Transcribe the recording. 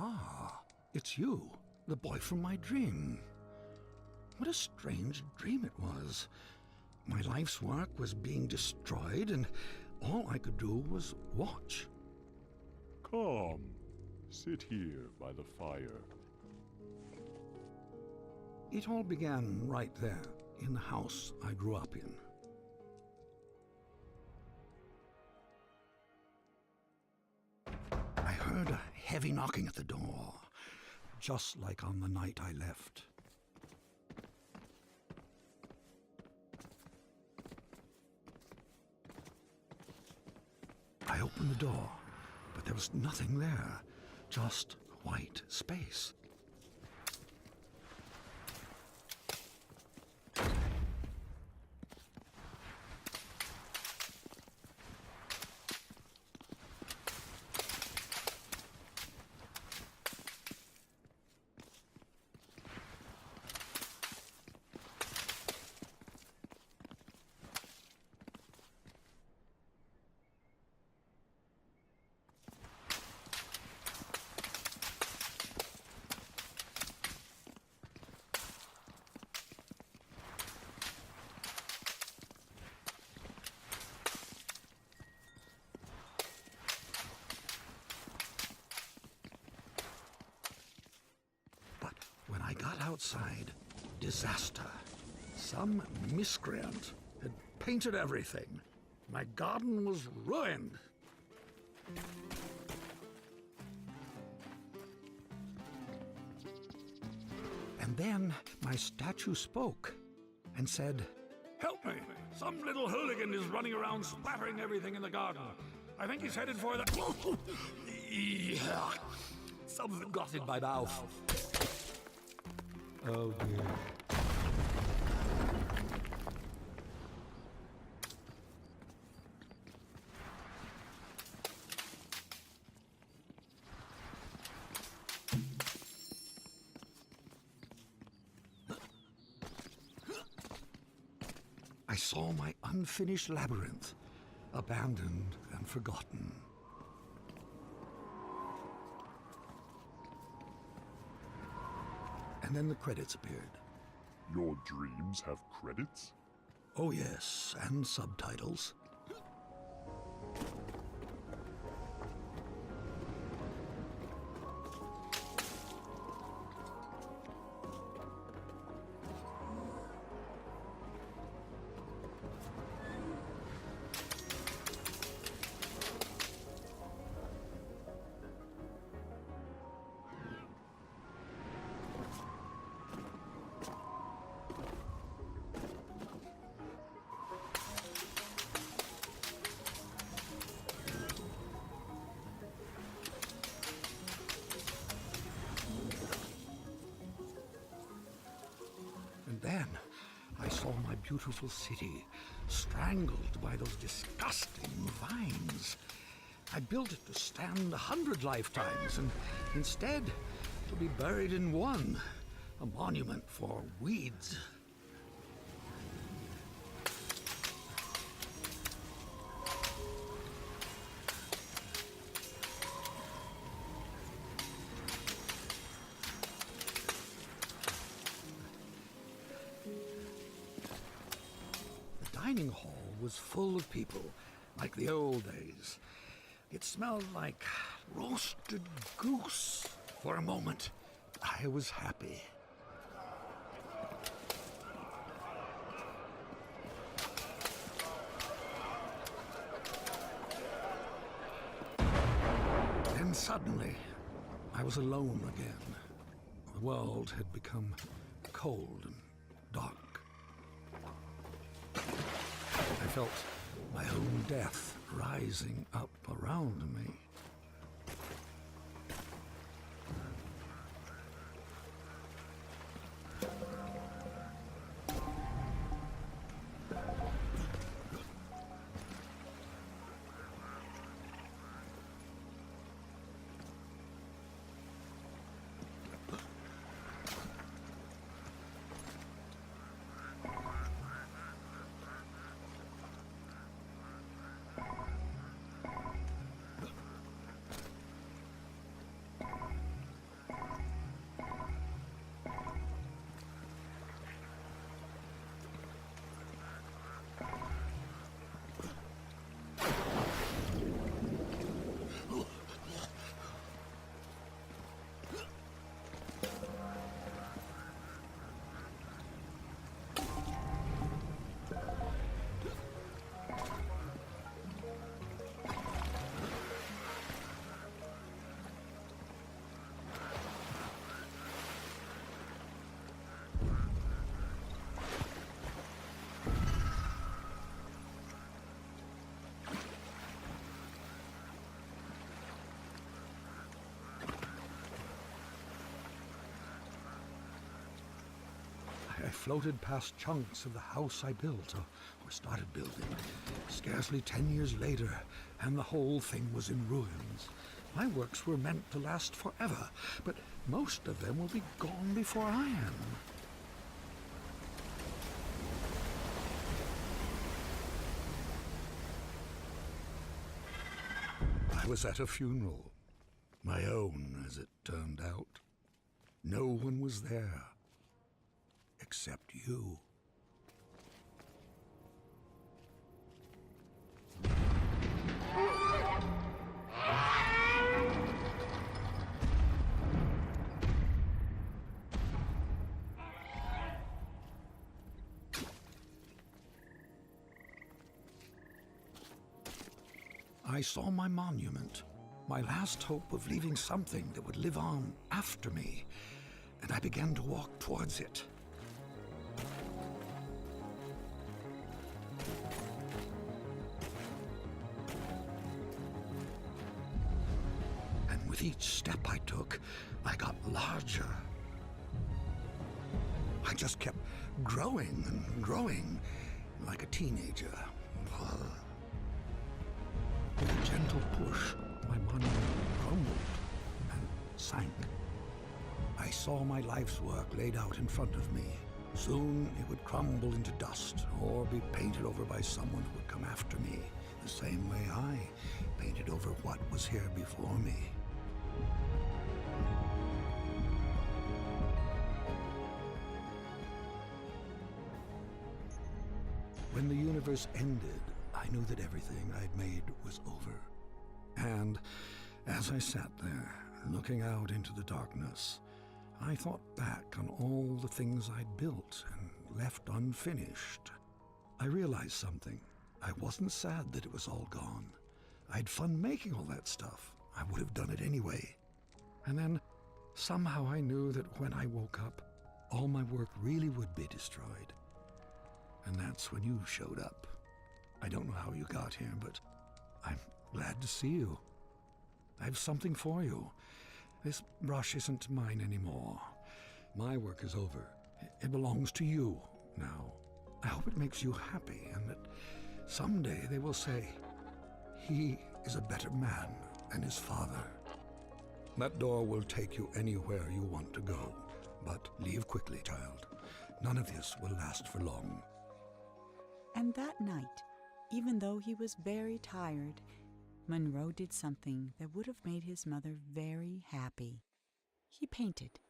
Ah, it's you, the boy from my dream. What a strange dream it was. My life's work was being destroyed, and all I could do was watch. Come, sit here by the fire. It all began right there, in the house I grew up in. I heard a heavy knocking at the door, just like on the night I left. I opened the door, but there was nothing there, just white space. When I got outside, disaster. Some miscreant had painted everything. My garden was ruined. And then my statue spoke and said, "Help me! Some little hooligan is running around splattering everything in the garden. I think he's headed for the..." Something got in my mouth. Oh dear. I saw my unfinished labyrinth, abandoned and forgotten. And then the credits appeared. Your dreams have credits? Oh yes, and subtitles. And then I saw my beautiful city strangled by those disgusting vines. I built it to stand 100 lifetimes, and instead to be buried in one, a monument for weeds. The dining hall was full of people, like the old days. It smelled like roasted goose. For a moment, I was happy. Then suddenly, I was alone again. The world had become cold and dark. I felt my own death rising up around me. floated past chunks of the house I built, or started building. Scarcely 10 years later, and the whole thing was in ruins. My works were meant to last forever, but most of them will be gone before I am. I was at a funeral. My own, as it turned out. No one was there. Except you. I saw my monument, my last hope of leaving something that would live on after me, and I began to walk towards it. And with each step I took, I got larger. I just kept growing and growing, like a teenager. With a gentle push, my monument crumbled and sank. I saw my life's work laid out in front of me. Soon it would crumble into dust or be painted over by someone who would come after me, the same way I painted over what was here before me. When the universe ended, I knew that everything I'd made was over. And as I sat there, looking out into the darkness, I thought back on all the things I'd built and left unfinished. I realized something. I wasn't sad that it was all gone. I had fun making all that stuff. I would have done it anyway. And then, somehow I knew that when I woke up, all my work really would be destroyed. And that's when you showed up. I don't know how you got here, but I'm glad to see you. I have something for you. This brush isn't mine anymore. My work is over. It belongs to you now. I hope it makes you happy and that someday they will say, he is a better man than his father. That door will take you anywhere you want to go, but leave quickly, child. None of this will last for long. And that night, even though he was very tired, Monroe did something that would have made his mother very happy. He painted.